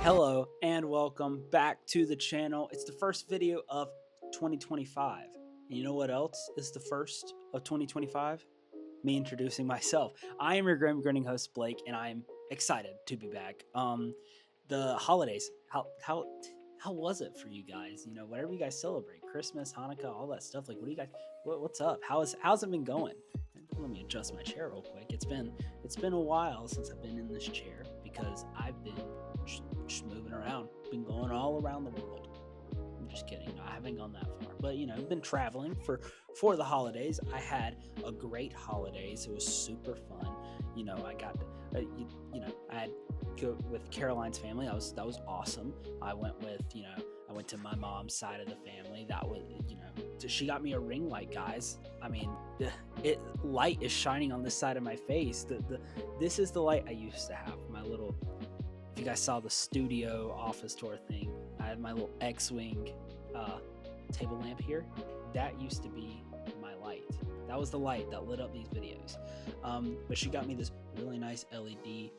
Hello and welcome back to the channel. It's the first video of 2025. And you know what else is the first of 2025? Me introducing myself. I am your grinning host Blake, and I'm excited to be back. The holidays, how was it for you guys? You know, whatever you guys celebrate, Christmas, Hanukkah, all that stuff. Like, what do you guys? What's up? How's it been going? Let me adjust my chair real quick. It's been a while since I've been in this chair because I've been just moving around, been going all around the world. I'm just kidding, no, I haven't gone that far, but you know, I've been traveling for the holidays. I had a great holidays. It was super fun. You know, I got I had go with Caroline's family. That was awesome. I went to my mom's side of the family. That was, she got me a ring light, guys. I mean, light is shining on this side of my face. This is the light I used to have. My little, if you guys saw the studio office tour thing, I had my little X-Wing table lamp here. That used to be my light. That was the light that lit up these videos. But she got me this really nice LED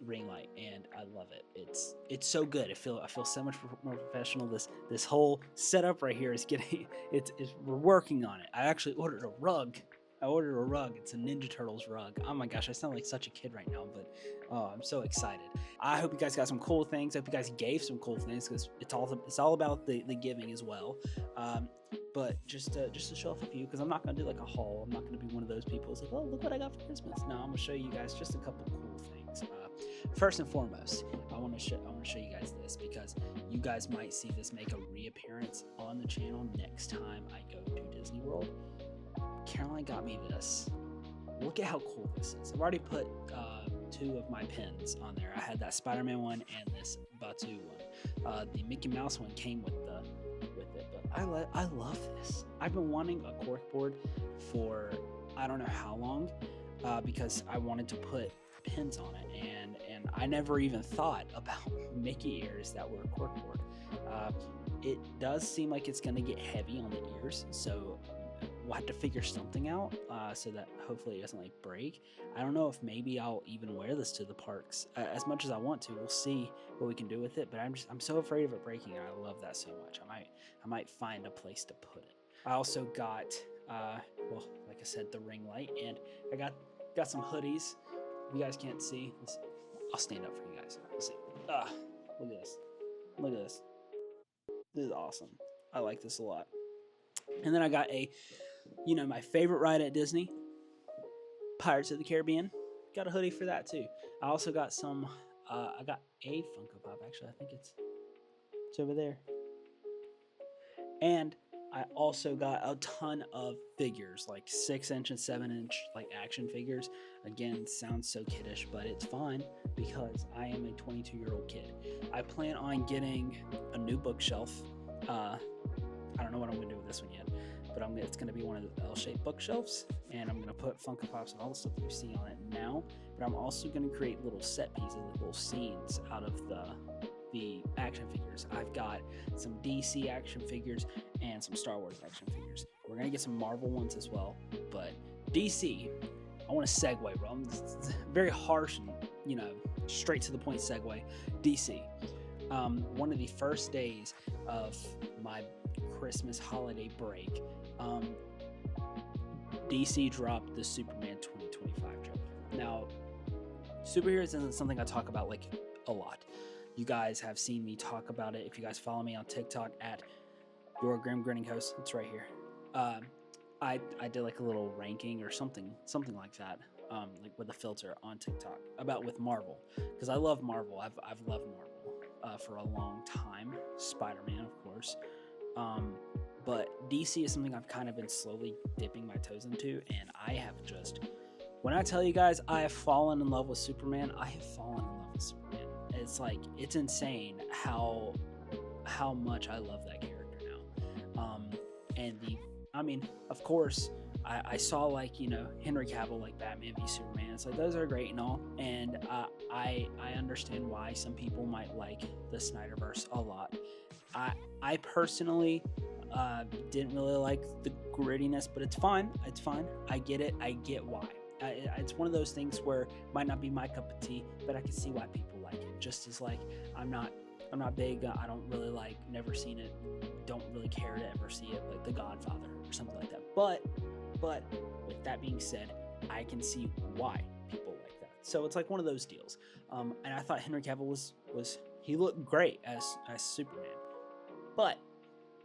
ring light, and I love it. It's so good. I feel so much more professional. This whole setup right here is getting we're working on it. I actually ordered a rug. It's a Ninja Turtles rug. Oh my gosh, I sound like such a kid right now, but I'm so excited. I hope you guys got some cool things. I hope you guys gave some cool things, because it's all about the giving as well. But just to show off a few, because I'm not gonna do like a haul. I'm not gonna be one of those people who's like, oh, look what I got for Christmas. No, I'm gonna show you guys just a couple cool things. First and foremost, I want to show you guys this, because you guys might see this make a reappearance on the channel next time I go to Disney World. Caroline got me this. Look at how cool this is. I've already put 2 of my pins on there. I had that Spider-Man one and this Batu one. The Mickey Mouse one came with it, but I love this. I've been wanting a cork board for I don't know how long, because I wanted to put pins on it, and I never even thought about Mickey ears that were a cork board. It does seem like it's going to get heavy on the ears, so we'll have to figure something out so that hopefully it doesn't like break. I don't know if maybe I'll even wear this to the parks as much as I want to. We'll see what we can do with it, but I'm so afraid of it breaking. I love that so much. I might find a place to put it. I also got well, like I said, the ring light, and I got some hoodies. If you guys can't see, I'll stand up for you guys. Let's see. Look at this. Look at this. This is awesome. I like this a lot. And then I got my favorite ride at Disney, Pirates of the Caribbean. Got a hoodie for that too. I also got I got a Funko Pop, actually. I think it's over there. And I also got a ton of figures, like 6-inch and 7-inch like action figures. Again, sounds so kiddish, but it's fine because I am a 22-year-old kid. I plan on getting a new bookshelf. I don't know what I'm gonna do with this one yet, but it's gonna be one of the L-shaped bookshelves, and I'm gonna put Funko Pops and all the stuff that you see on it now. But I'm also gonna create little set pieces, little scenes out of the action figures. I've got some DC action figures and some Star Wars action figures. We're gonna get some Marvel ones as well, but DC, I want to segue, bro. It's very harsh and straight to the point segue. DC. One of the first days of my Christmas holiday break, DC dropped the Superman 2025 trailer. Now, superheroes isn't something I talk about like a lot. You guys have seen me talk about it. If you guys follow me on TikTok at Your Grinning Host, it's right here. I did like a little ranking or something like that, like with a filter on TikTok with Marvel, because I love Marvel. I've loved Marvel for a long time. Spider-Man, of course. But DC is something I've kind of been slowly dipping my toes into, and I have when I tell you guys I have fallen in love with Superman, I have fallen in love with Superman. It's insane how much I love that character now. Of course, I saw like, you know, Henry Cavill like Batman v Superman. It's like those are great and all, and I understand why some people might like the Snyderverse a lot. I personally didn't really like the grittiness, but it's fine. It's fine. I get it. I get why. It's one of those things where it might not be my cup of tea, but I can see why people like it. Just as like I'm not big. I don't really like. Never seen it. Don't really care to ever see it, like The Godfather or something like that. But with that being said, I can see why people like that. So it's like one of those deals. And I thought Henry Cavill was he looked great as Superman. But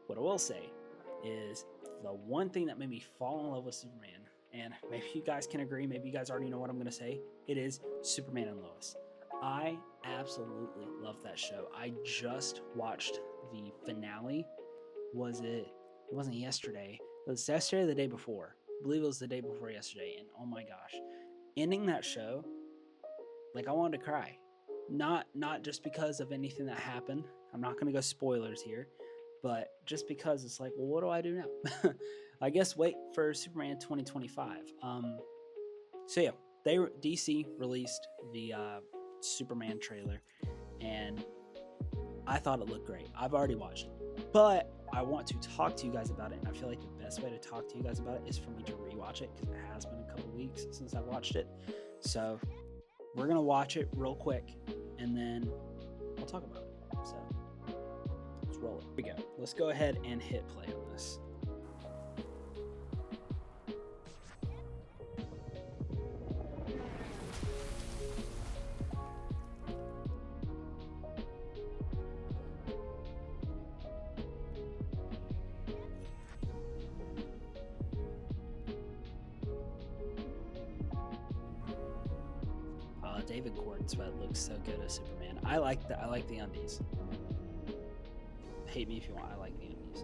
what I will say is the one thing that made me fall in love with Superman, and maybe you guys can agree, maybe you guys already know what I'm going to say, it is Superman and Lois. I absolutely love that show. I just watched the finale. It wasn't yesterday. It was yesterday or the day before. I believe it was the day before yesterday. And oh my gosh, ending that show, like I wanted to cry. Not just because of anything that happened. I'm not going to go spoilers here. But just because it's like, well, what do I do now? I guess wait for Superman 2025. So yeah, DC released the Superman trailer, and I thought it looked great. I've already watched it, but I want to talk to you guys about it, and I feel like the best way to talk to you guys about it is for me to rewatch it, because it has been a couple weeks since I watched it. So we're gonna watch it real quick, and then we'll talk about it. So let's roll it. Here we go. Let's go ahead and hit play on this. David Gordon sweat looks so good as Superman. I like the undies. Hate me if you want. I like the undies.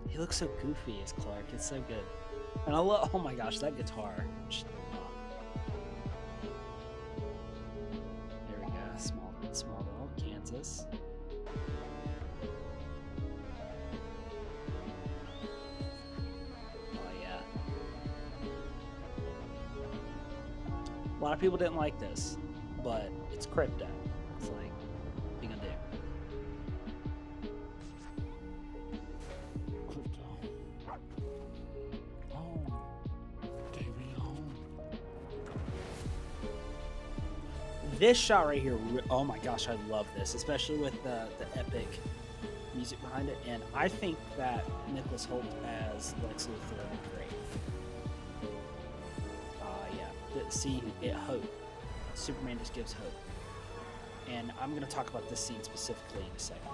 He looks so goofy as Clark. It's so good. And I love, oh my gosh, that guitar. There we go, Smallville, Kansas. Oh yeah. A lot of people didn't like this, but it's crypto. It's like, what are you gonna do? This shot right here, oh my gosh, I love this, especially with the epic music behind it. And I think that Nicholas Hoult as Lex Luthor would be great. Yeah, see, it hope. Superman just gives hope. And I'm going to talk about this scene specifically in a second.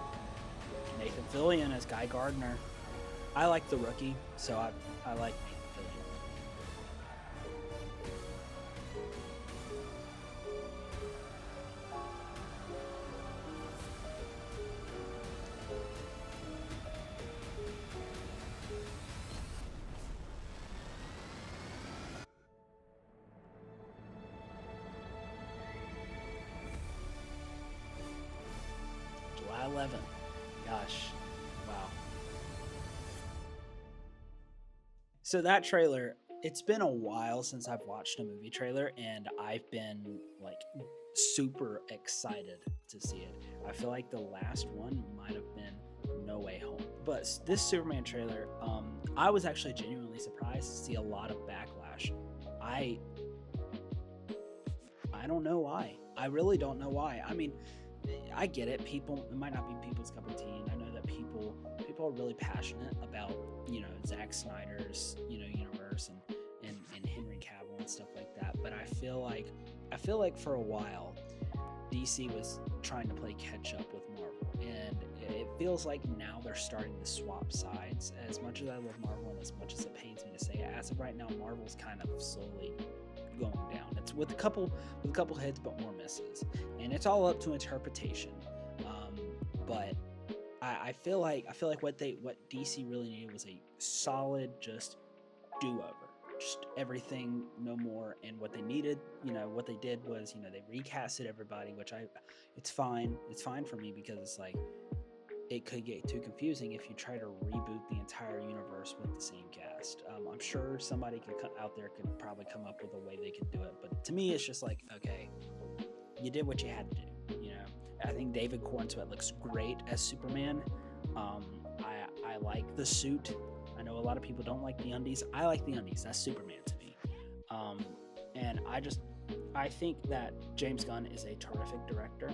Nathan Fillion as Guy Gardner. I like the rookie, so I like Nathan Fillion. July 11th. Gosh. Wow. So that trailer, it's been a while since I've watched a movie trailer, and I've been like super excited to see it. I feel like the last one might have been No Way Home. But this Superman trailer, I was actually genuinely surprised to see a lot of backlash. I don't know why. I really don't know why. I mean, I get it. It might not be people's cup of tea, and I know that people are really passionate about, you know, Zack Snyder's, you know, universe and Henry Cavill and stuff like that. But I feel like for a while, DC was trying to play catch up with Marvel, and it feels like now they're starting to swap sides. As much as I love Marvel, and as much as it pains me to say, as of right now, Marvel's kind of slowly going down. It's with a couple hits, but more misses, and it's all up to interpretation. But I feel like what DC really needed was a solid just do-over, just everything, no more. And what they needed, what they did was, they recasted everybody, which it's fine for me, because it's like it could get too confusing if you try to reboot the entire universe with the same cast. I'm sure somebody out there could probably come up with a way they could do it, but to me it's just like, okay, you did what you had to do. I think David Cornsweet looks great as Superman. I like the suit. I know a lot of people don't like the undies. I like the undies. That's Superman to me. And I think that James Gunn is a terrific director.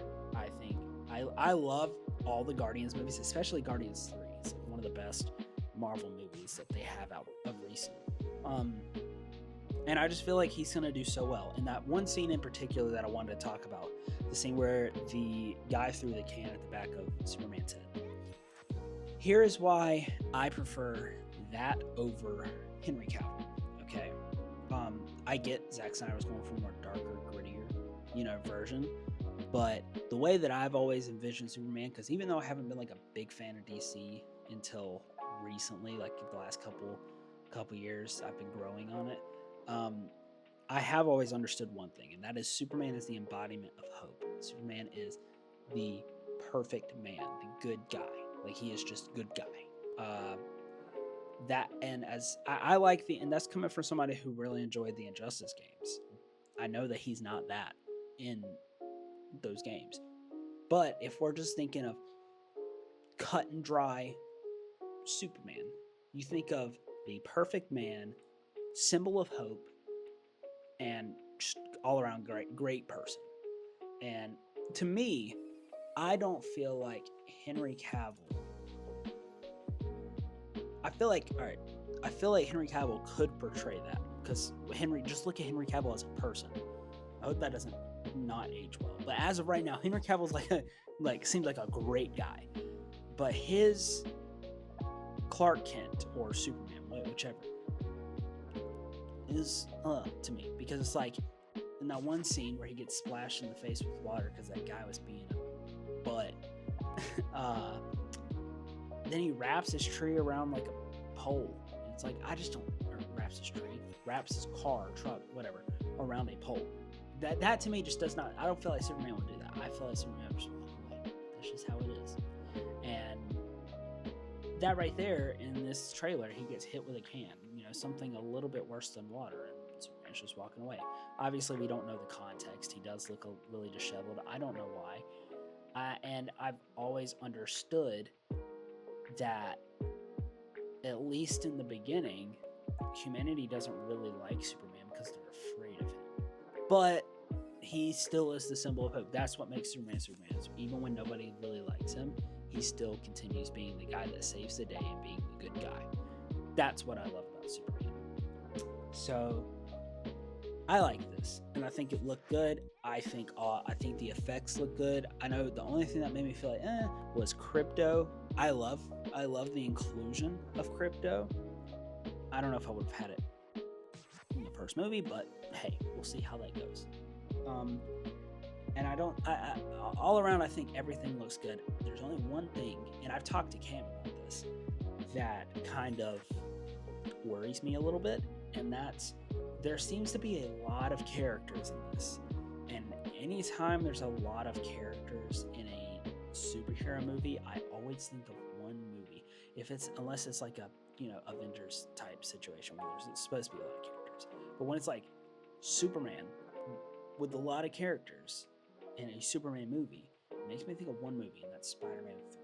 I love all the Guardians movies, especially Guardians 3. It's one of the best Marvel movies that they have out of recent. And I just feel like he's going to do so well. And that one scene in particular that I wanted to talk about, the scene where the guy threw the can at the back of Superman's head. Here is why I prefer that over Henry Cavill, okay? I get Zack Snyder was going for a more darker, grittier, version. But the way that I've always envisioned Superman, because even though I haven't been like a big fan of DC until recently, like the last couple years, I've been growing on it. I have always understood one thing, and that is Superman is the embodiment of hope. Superman is the perfect man, the good guy. Like, he is just good guy. I like and that's coming from somebody who really enjoyed the Injustice games. I know that he's not that in those games. But if we're just thinking of cut and dry Superman, you think of the perfect man, symbol of hope, and just all around great person. And to me, I don't feel like Henry Cavill. I feel like Henry Cavill could portray that, because just look at Henry Cavill as a person. I hope that doesn't not age well. But as of right now, Henry Cavill's seems like a great guy. But his Clark Kent or Superman, whichever, is to me, because it's like in that one scene where he gets splashed in the face with water because that guy was being a butt. Then he wraps his tree around like a pole. And it's like, I just don't. Or wraps his car, truck, whatever, around a pole. That to me just does not. I don't feel like Superman would do that. I feel like Superman would just walk away. That's just how it is. And that right there in this trailer, he gets hit with a can. Something a little bit worse than water, and Superman's just walking away. Obviously, we don't know the context. He does look really disheveled. I don't know why. And I've always understood that, at least in the beginning, humanity doesn't really like Superman because they're afraid of him. But he still is the symbol of hope. That's what makes Superman Superman. Even when nobody really likes him, he still continues being the guy that saves the day and being the good guy. That's what I love about Superman. So I like this, and I think it looked good. I think the effects look good. I know the only thing that made me feel like was Crypto. I love the inclusion of Crypto. I don't know if I would have had it in the first movie, but hey, we'll see how that goes. And all around, I think everything looks good. There's only one thing, and I've talked to Cam about this, that kind of worries me a little bit, and that's there seems to be a lot of characters in this. And anytime there's a lot of characters in a superhero movie, I always think of one movie. Unless it's like a Avengers type situation where it's supposed to be a lot of characters. But when it's like Superman with a lot of characters in a Superman movie, it makes me think of one movie, and that's Spider-Man 3.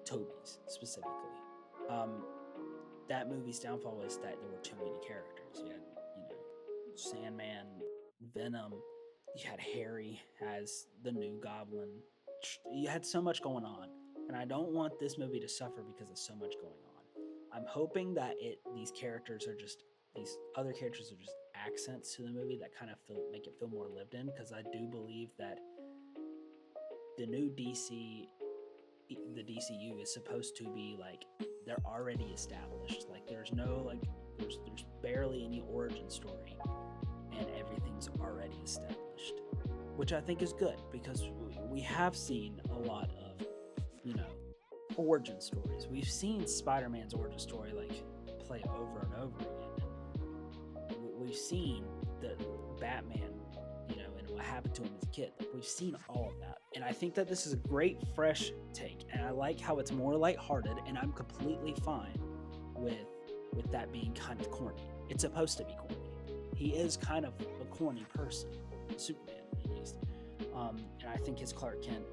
Tobey's specifically. That movie's downfall was that there were too many characters. You had, Sandman, Venom, you had Harry as the new Goblin. You had so much going on, and I don't want this movie to suffer because of so much going on. I'm hoping that these other characters are just accents to the movie that kind of make it feel more lived in, because I do believe that the new DC, the DCU, is supposed to be like they're already established. Like there's barely any origin story, and everything's already established, which I think is good, because we have seen a lot of origin stories. We've seen Spider-Man's origin story like play over and over again. And we've seen the Batman, you know, and what happened to him as a kid. Like, we've seen all of that. And I think that this is a great fresh take. And I like how it's more lighthearted, and I'm completely fine with that being kind of corny. It's supposed to be corny. He is kind of a corny person, Superman at least. And I think his Clark Kent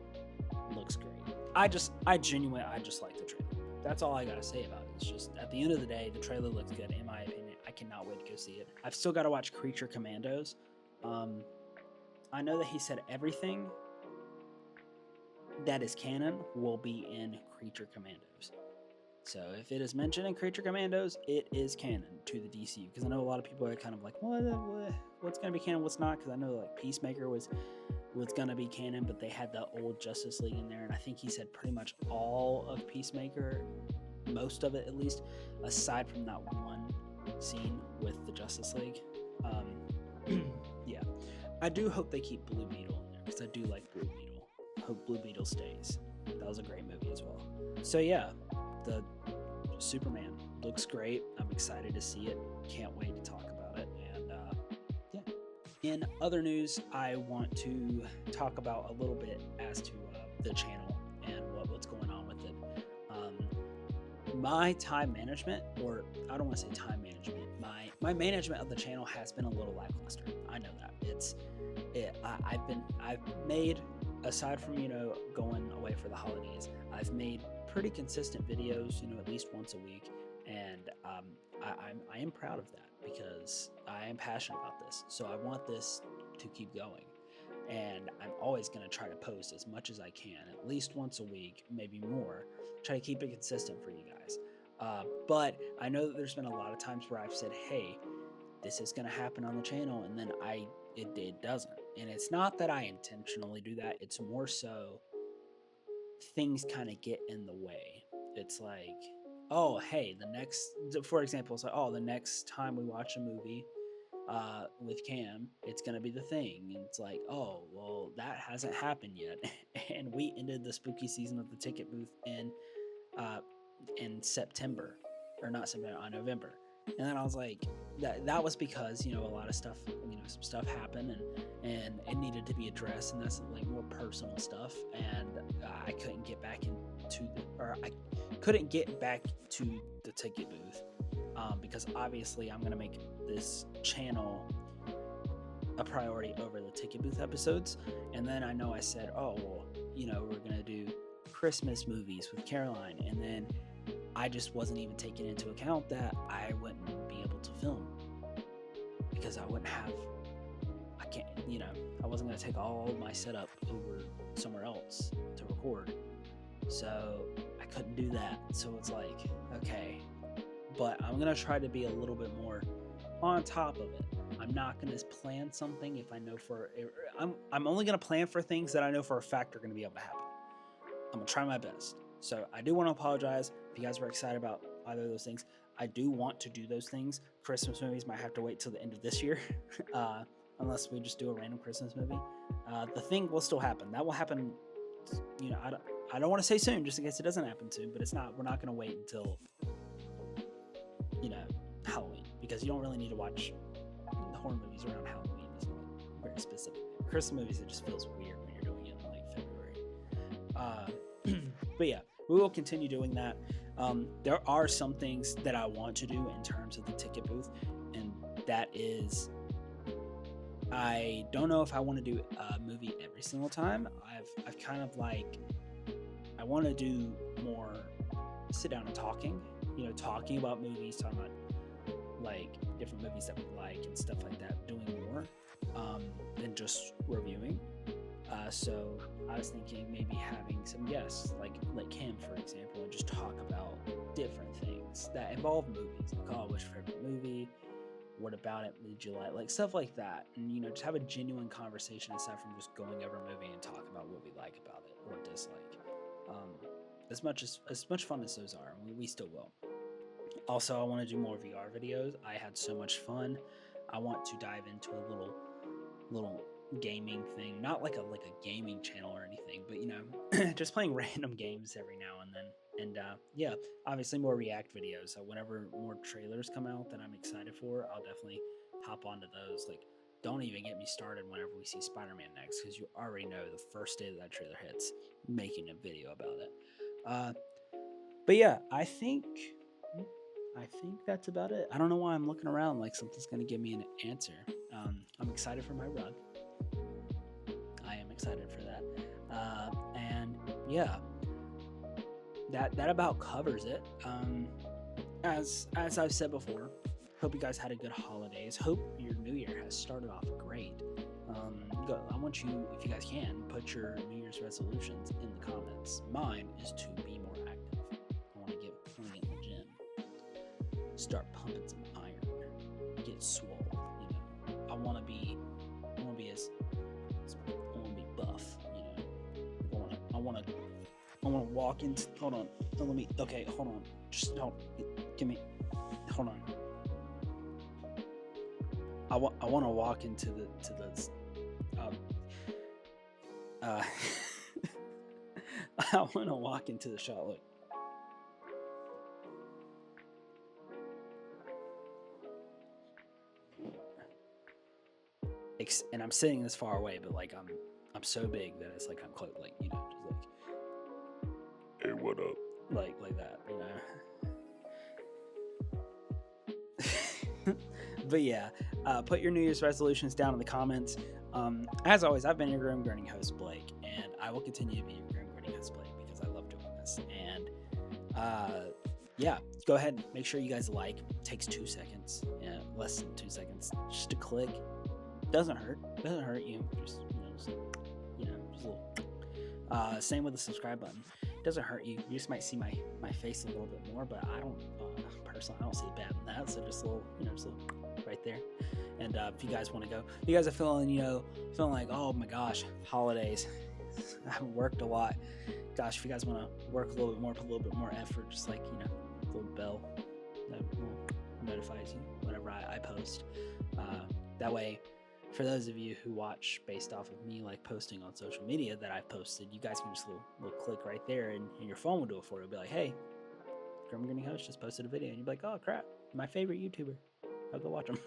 looks great. I just like the trailer. That's all I gotta say about it. It's just, at the end of the day, the trailer looks good, in my opinion. I cannot wait to go see it. I've still got to watch Creature Commandos. I know that he said everything that is canon will be in Creature Commandos. So if it is mentioned in Creature Commandos, it is canon to the DCU. Because I know a lot of people are kind of like, what's going to be canon, what's not? Because I know like Peacemaker was going to be canon, but they had the old Justice League in there. And I think he said pretty much all of Peacemaker, most of it at least, aside from that one scene with the Justice League. Yeah. I do hope they keep Blue Beetle in there, because I do like Blue Beetle. Hope Blue Beetle stays. That was a great movie as well. So yeah, the Superman looks great. I'm excited to see it. Can't wait to talk about it. And yeah. In other news, I want to talk about a little bit as to the channel and what's going on with it. My time management, or I don't want to say time management, my management of the channel has been a little lackluster. I know that. I've made, aside from, you know, going away for the holidays, I've made pretty consistent videos, you know, at least once a week, and I am proud of that, because I am passionate about this. So I want this to keep going, and I'm always going to try to post as much as I can, at least once a week, maybe more. Try to keep it consistent for you guys. But I know that there's been a lot of times where I've said, hey, this is going to happen on the channel, and then it doesn't. And it's not that I intentionally do that. It's more so things kind of get in the way. It's like, oh, hey, for example, it's like, oh, the next time we watch a movie with Cam, it's going to be The Thing. And it's like, oh, well, that hasn't happened yet. And we ended the spooky season of the ticket booth in September, or not September, November. And then I was like, that was because, you know, a lot of stuff, you know, some stuff happened, and it needed to be addressed, and that's like more personal stuff. And I couldn't get back to the ticket booth, because obviously I'm going to make this channel a priority over the ticket booth episodes. And then I know I said, oh, well, you know, we're going to do Christmas movies with Caroline, and then I just wasn't even taking into account that I wouldn't be able to film, because I wasn't going to take all my setup over somewhere else to record, so I couldn't do that. So it's like, okay, but I'm going to try to be a little bit more on top of it. I'm not going to plan something if I know I'm only going to plan for things that I know for a fact are going to be able to happen. I'm going to try my best. So I do want to apologize if you guys were excited about either of those things. I do want to do those things. Christmas movies might have to wait till the end of this year, unless we just do a random Christmas movie. The Thing will still happen. That will happen, you know, I don't want to say soon, just in case it doesn't happen soon, but we're not going to wait until, you know, Halloween, because you don't really need to watch the horror movies around Halloween. It's not very specific. Christmas movies, it just feels weird when you're doing it in like February. But yeah, we will continue doing that. There are some things that I want to do in terms of the ticket booth, and that is, I don't know if I want to do a movie every single time. I've kind of like, I want to do more sit down and talking about movies, talking about like different movies that we like and stuff like that, doing more than just reviewing. So I was thinking maybe having some guests, like Cam, for example, and just talk about different things that involve movies. Like, oh, what's your favorite movie? What about it did you like stuff like that? And, you know, just have a genuine conversation aside from just going over a movie and talk about what we like about it or dislike. As much fun as those are, we still will. Also, I want to do more VR videos. I had so much fun. I want to dive into a little gaming thing, not like a gaming channel or anything, but, you know, just playing random games every now and then. And yeah, obviously more react videos. So whenever more trailers come out that I'm excited for, I'll definitely hop onto those. Like, don't even get me started whenever we see Spider-Man next, because you already know the first day that trailer hits, making a video about it. But yeah, I think that's about it. I don't know why I'm looking around like something's gonna give me an answer. I'm excited for my rug. I am excited for that. And yeah, that about covers it. As I've said before, hope you guys had a good holidays. Hope your new year has started off great. I want you, if you guys can, put your New Year's resolutions in the comments. Mine is to be more active. I want to get in the gym, start pumping some iron, get swole. You know, I want to be buff. You know, I want to walk into. Hold on, let me. Okay, hold on. Just don't give me. Hold on. I want to walk into the I want to walk into the shot. Look. And I'm sitting this far away, but like I'm so big that it's like I'm close, like, you know, just like, hey, what up, like that, you know. But yeah, put your New Year's resolutions down in the comments. As always, I've been your Grim Grinning host, Blake, and I will continue to be your Grim Grinning host, Blake, because I love doing this. And yeah, go ahead and make sure you guys like. It takes 2 seconds, yeah, less than 2 seconds, just to click. Doesn't hurt you. Just a little. Same with the subscribe button. It doesn't hurt you. You just might see my face a little bit more, but I don't personally, I don't see bad in that. So just a little, just a little right there. And if you guys want to go, you guys are feeling like, oh my gosh, holidays. I haven't worked a lot. Gosh, if you guys want to work a little bit more, put a little bit more effort, just like, a little bell that notifies you whenever I post. That way, for those of you who watch based off of me like posting on social media that I've posted, you guys can just little click right there, and your phone will do it for you. It'll be like, hey, Grim Grinning Host just posted a video, and you'll be like, oh crap, my favorite YouTuber. I'll go watch them.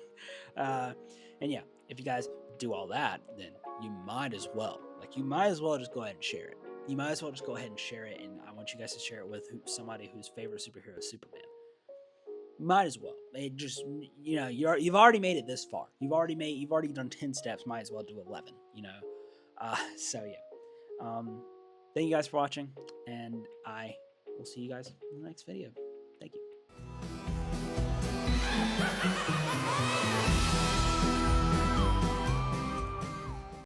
And yeah, if you guys do all that, then you might as well just go ahead and share it. You might as well just go ahead and share it, and I want you guys to share it with somebody whose favorite superhero is Superman. Might as well. It just, you've already made it this far. You've already done 10 steps. Might as well do 11. So yeah. Thank you guys for watching, and I will see you guys in the next video. Thank you.